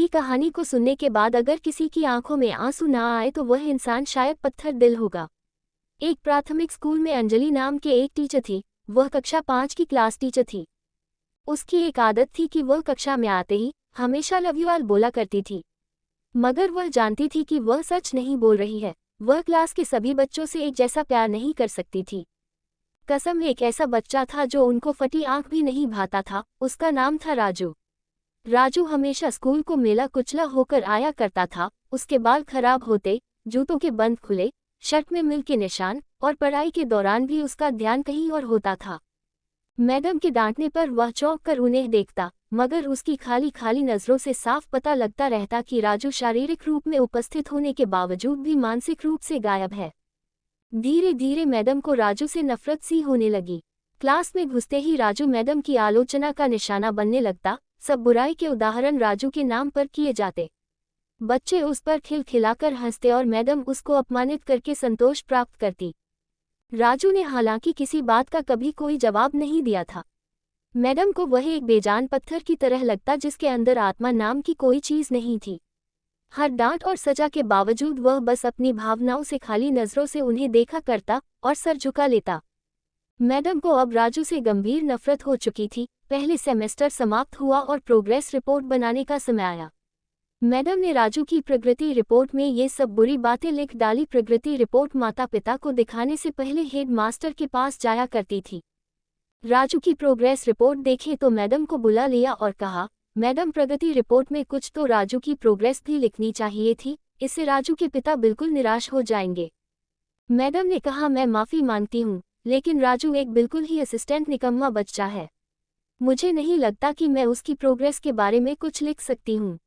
कहानी को सुनने के बाद अगर किसी की आंखों में आंसू ना आए तो वह इंसान शायद पत्थर दिल होगा। एक प्राथमिक स्कूल में अंजलि नाम के एक टीचर थी। वह कक्षा 5 की क्लास टीचर थी। उसकी एक आदत थी कि वह कक्षा में आते ही हमेशा लव यू ऑल बोला करती थी। मगर वह जानती थी कि वह सच नहीं बोल रही है। वह क्लास के सभी बच्चों से एक जैसा प्यार नहीं कर सकती थी। कसम, एक ऐसा बच्चा था जो उनको फटी आंख भी नहीं भाता था। उसका नाम था राजू। राजू हमेशा स्कूल को मेला कुचला होकर आया करता था। उसके बाल खराब होते, जूतों के बंद खुले, शर्ट में मिल के निशान, और पढ़ाई के दौरान भी उसका ध्यान कहीं और होता था। मैडम के डांटने पर वह चौंक कर उन्हें देखता, मगर उसकी खाली खाली नज़रों से साफ पता लगता रहता कि राजू शारीरिक रूप में उपस्थित होने के बावजूद भी मानसिक रूप से गायब है। धीरे धीरे मैडम को राजू से नफरत सी होने लगी। क्लास में घुसते ही राजू मैडम की आलोचना का निशाना बनने लगता। सब बुराई के उदाहरण राजू के नाम पर किए जाते। बच्चे उस पर खिलखिलाकर हंसते और मैडम उसको अपमानित करके संतोष प्राप्त करती। राजू ने हालांकि किसी बात का कभी कोई जवाब नहीं दिया था। मैडम को वह एक बेजान पत्थर की तरह लगता जिसके अंदर आत्मा नाम की कोई चीज नहीं थी। हर डांट और सजा के बावजूद वह बस अपनी भावनाओं से खाली नजरों से उन्हें देखा करता और सर झुका लेता। मैडम को अब राजू से गंभीर नफरत हो चुकी थी। पहले सेमेस्टर समाप्त हुआ और प्रोग्रेस रिपोर्ट बनाने का समय आया। मैडम ने राजू की प्रगति रिपोर्ट में ये सब बुरी बातें लिख डाली। प्रगति रिपोर्ट माता पिता को दिखाने से पहले हेड मास्टर के पास जाया करती थी। राजू की प्रोग्रेस रिपोर्ट देखे तो मैडम को बुला लिया और कहा, मैडम, प्रगति रिपोर्ट में कुछ तो राजू की प्रोग्रेस भी लिखनी चाहिए थी, इससे राजू के पिता बिल्कुल निराश हो जाएंगे। मैडम ने कहा, मैं माफ़ी मांगती हूँ, लेकिन राजू एक बिल्कुल ही असिस्टेंट निकम्मा बच्चा है। मुझे नहीं लगता कि मैं उसकी प्रोग्रेस के बारे में कुछ लिख सकती हूँ।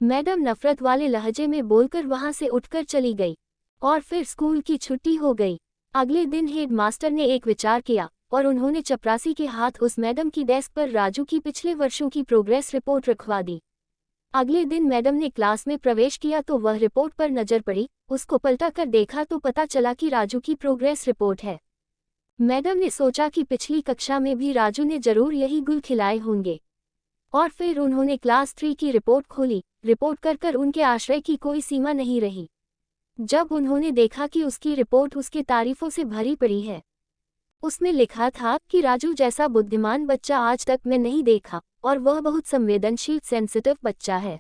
मैडम नफरत वाले लहजे में बोलकर वहाँ से उठकर चली गई और फिर स्कूल की छुट्टी हो गई। अगले दिन हेड मास्टर ने एक विचार किया और उन्होंने चपरासी के हाथ उस मैडम की डेस्क पर राजू की पिछले वर्षों की प्रोग्रेस रिपोर्ट रखवा दी। अगले दिन मैडम ने क्लास में प्रवेश किया तो वह रिपोर्ट पर नजर पड़ी। उसको पलटा कर देखा तो पता चला कि राजू की प्रोग्रेस रिपोर्ट है। मैडम ने सोचा कि पिछली कक्षा में भी राजू ने जरूर यही गुल खिलाए होंगे, और फिर उन्होंने क्लास 3 की रिपोर्ट खोली। रिपोर्ट कर उनके आश्चर्य की कोई सीमा नहीं रही जब उन्होंने देखा कि उसकी रिपोर्ट उसके तारीफों से भरी पड़ी है। उसमें लिखा था कि राजू जैसा बुद्धिमान बच्चा आज तक मैं नहीं देखा, और वह बहुत संवेदनशील सेंसिटिव बच्चा है।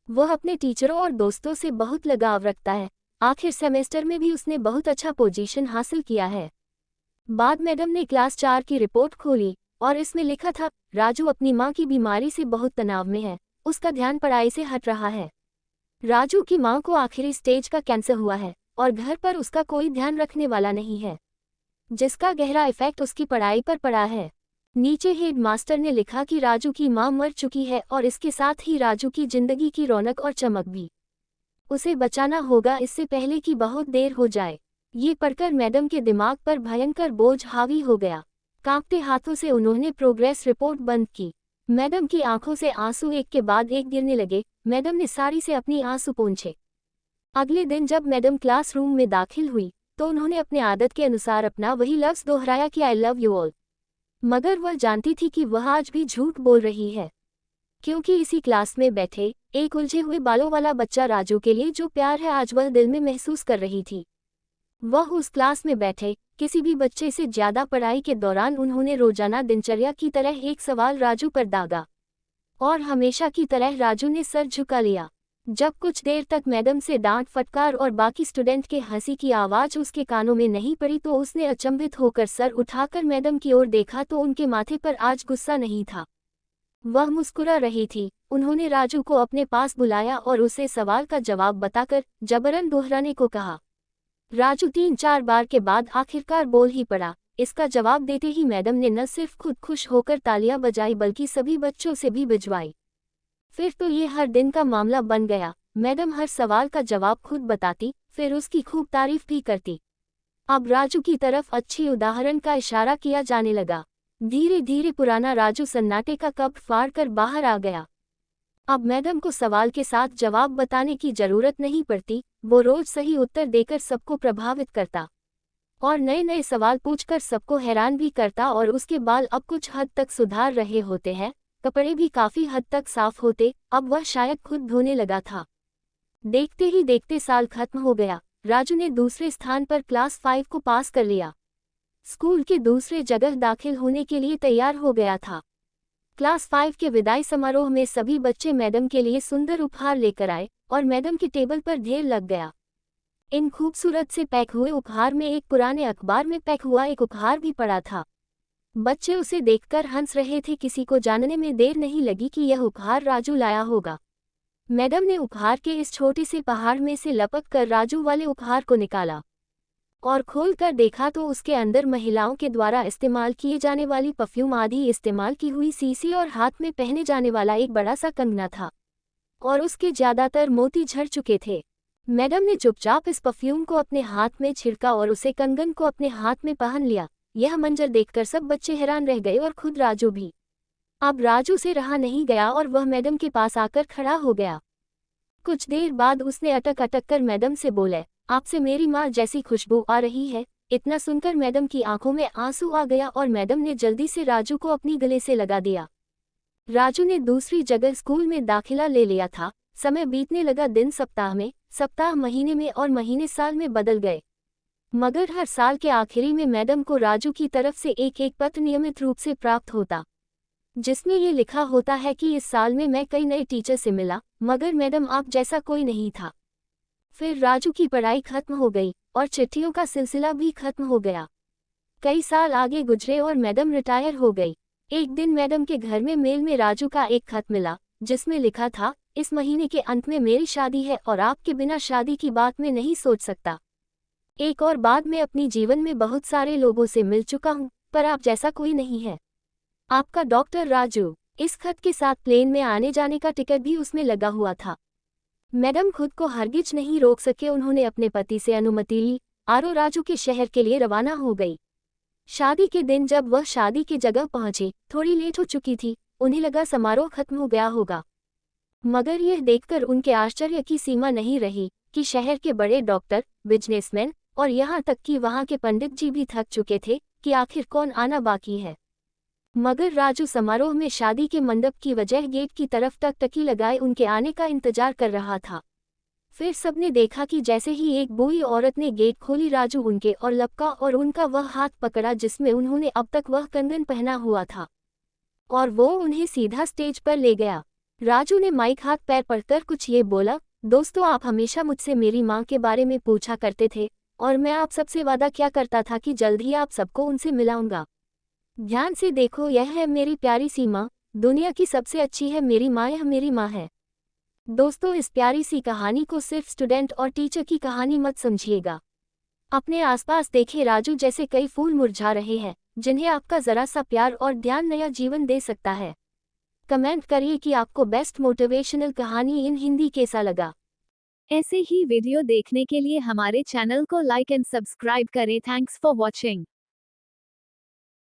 वह अपने टीचरों और दोस्तों से बहुत लगाव रखता है। आखिर सेमेस्टर में भी उसने बहुत अच्छा पोजीशन हासिल किया है। बाद मैडम ने क्लास 4 की रिपोर्ट खोली और इसमें लिखा था, राजू अपनी मां की बीमारी से बहुत तनाव में है, उसका ध्यान पढ़ाई से हट रहा है। राजू की मां को आखिरी स्टेज का कैंसर हुआ है और घर पर उसका कोई ध्यान रखने वाला नहीं है, जिसका गहरा इफेक्ट उसकी पढ़ाई पर पड़ा है। नीचे हेड मास्टर ने लिखा कि राजू की मां मर चुकी है और इसके साथ ही राजू की जिंदगी की रौनक और चमक भी। उसे बचाना होगा इससे पहले कि बहुत देर हो जाए। ये पढ़कर मैडम के दिमाग पर भयंकर बोझ हावी हो गया। कांपते हाथों से उन्होंने प्रोग्रेस रिपोर्ट बंद की। मैडम की आंखों से आंसू एक के बाद एक गिरने लगे। मैडम ने साड़ी से अपनी आंसू पोंछे। अगले दिन जब मैडम क्लासरूम में दाखिल हुई तो उन्होंने अपने आदत के अनुसार अपना वही लफ्ज़ दोहराया कि आई लव यू ऑल। मगर वह जानती थी कि वह आज भी झूठ बोल रही है, क्योंकि इसी क्लास में बैठे एक उलझे हुए बालों वाला बच्चा राजू के लिए जो प्यार है आज वह दिल में महसूस कर रही थी। वह उस क्लास में बैठे किसी भी बच्चे से ज्यादा पढ़ाई के दौरान उन्होंने रोजाना दिनचर्या की तरह एक सवाल राजू पर दागा, और हमेशा की तरह राजू ने सर झुका लिया। जब कुछ देर तक मैडम से डांट फटकार और बाकी स्टूडेंट के हंसी की आवाज उसके कानों में नहीं पड़ी तो उसने अचंभित होकर सर उठाकर मैडम की ओर देखा तो उनके माथे पर आज गुस्सा नहीं था, वह मुस्कुरा रही थी। उन्होंने राजू को अपने पास बुलाया और उसे सवाल का जवाब बताकर जबरन दोहराने को कहा। राजू 3-4 बार के बाद आखिरकार बोल ही पड़ा। इसका जवाब देते ही मैडम ने न सिर्फ खुद खुश होकर तालियां बजाई बल्कि सभी बच्चों से भी भिजवाई। फिर तो ये हर दिन का मामला बन गया। मैडम हर सवाल का जवाब खुद बताती, फिर उसकी खूब तारीफ भी करती। अब राजू की तरफ अच्छी उदाहरण का इशारा किया जाने लगा। धीरे धीरे पुराना राजू सन्नाटे का कप फाड़ कर बाहर आ गया। अब मैडम को सवाल के साथ जवाब बताने की जरूरत नहीं पड़ती, वो रोज सही उत्तर देकर सबको प्रभावित करता और नए नए सवाल पूछकर सबको हैरान भी करता। और उसके बाल अब कुछ हद तक सुधार रहे होते हैं, कपड़े भी काफी हद तक साफ होते, अब वह शायद खुद धोने लगा था। देखते ही देखते साल खत्म हो गया। राजू ने दूसरे स्थान पर क्लास 5 को पास कर लिया। स्कूल के दूसरे जगह दाखिल होने के लिए तैयार हो गया था। क्लास 5 के विदाई समारोह में सभी बच्चे मैडम के लिए सुंदर उपहार लेकर आए और मैडम के टेबल पर ढेर लग गया। इन खूबसूरत से पैक हुए उपहार में एक पुराने अखबार में पैक हुआ एक उपहार भी पड़ा था। बच्चे उसे देखकर हंस रहे थे। किसी को जानने में देर नहीं लगी कि यह उपहार राजू लाया होगा। मैडम ने उपहार के इस छोटे से पहाड़ में से लपक कर राजू वाले उपहार को निकाला और खोलकर देखा तो उसके अंदर महिलाओं के द्वारा इस्तेमाल किए जाने वाली परफ्यूम आदि इस्तेमाल की हुई सीसी और हाथ में पहने जाने वाला एक बड़ा सा कंगना था और उसके ज्यादातर मोती झड़ चुके थे। मैडम ने चुपचाप इस परफ्यूम को अपने हाथ में छिड़का और उसे कंगन को अपने हाथ में पहन लिया। यह मंजर देखकर सब बच्चे हैरान रह गए और खुद राजू भी। अब राजू से रहा नहीं गया और वह मैडम के पास आकर खड़ा हो गया। कुछ देर बाद उसने अटक अटक कर मैडम से बोले, आपसे मेरी माँ जैसी खुशबू आ रही है। इतना सुनकर मैडम की आंखों में आंसू आ गया और मैडम ने जल्दी से राजू को अपनी गले से लगा दिया। राजू ने दूसरी जगह स्कूल में दाखिला ले लिया था। समय बीतने लगा, दिन सप्ताह में, सप्ताह महीने में और महीने साल में बदल गए। मगर हर साल के आखिरी में मैडम को राजू की तरफ से एक पत्र नियमित रूप से प्राप्त होता, जिसमें ये लिखा होता है कि इस साल में मैं कई नए टीचर से मिला, मगर मैडम आप जैसा कोई नहीं था। फिर राजू की पढ़ाई खत्म हो गई और चिट्ठियों का सिलसिला भी खत्म हो गया। कई साल आगे गुजरे और मैडम रिटायर हो गई। एक दिन मैडम के घर में मेल में राजू का एक खत मिला, जिसमें लिखा था, इस महीने के अंत में मेरी शादी है और आपके बिना शादी की बात में नहीं सोच सकता। एक और बाद में अपनी जीवन में बहुत सारे लोगों से मिल चुका हूँ, पर आप जैसा कोई नहीं है। आपका डॉक्टर राजू। इस खत के साथ प्लेन में आने जाने का टिकट भी उसमें लगा हुआ था। मैडम खुद को हरगिज नहीं रोक सके। उन्होंने अपने पति से अनुमति ली और राजू के शहर के लिए रवाना हो गई। शादी के दिन जब वह शादी की जगह पहुंची, थोड़ी लेट हो चुकी थी। उन्हें लगा समारोह खत्म हो गया होगा, मगर यह देखकर उनके आश्चर्य की सीमा नहीं रही कि शहर के बड़े डॉक्टर, बिजनेसमैन और यहाँ तक कि वहाँ के पंडित जी भी थक चुके थे कि आखिर कौन आना बाकी है। मगर राजू समारोह में शादी के मंडप की वजह गेट की तरफ टकटकी लगाए उनके आने का इंतजार कर रहा था। फिर सबने देखा कि जैसे ही एक बूढ़ी औरत ने गेट खोली, राजू उनके और लपका और उनका वह हाथ पकड़ा जिसमें उन्होंने अब तक वह कंगन पहना हुआ था, और वो उन्हें सीधा स्टेज पर ले गया। राजू ने माइक हाथ पैर पकड़कर कुछ ये बोला, दोस्तों आप हमेशा मुझसे मेरी माँ के बारे में पूछा करते थे और मैं आप सबसे वादा क्या करता था कि जल्द ही आप सबको उनसे मिलाऊंगा। ध्यान से देखो, यह है मेरी प्यारी सी माँ, दुनिया की सबसे अच्छी है मेरी माँ, यह मेरी माँ है। दोस्तों इस प्यारी सी कहानी को सिर्फ स्टूडेंट और टीचर की कहानी मत समझिएगा। अपने आसपास देखें, राजू जैसे कई फूल मुरझा रहे हैं जिन्हें आपका जरा सा प्यार और ध्यान नया जीवन दे सकता है। कमेंट करिए कि आपको बेस्ट मोटिवेशनल कहानी इन हिंदी कैसा लगा। ऐसे ही वीडियो देखने के लिए हमारे चैनल को लाइक एंड सब्सक्राइब करें। Thanks for watching.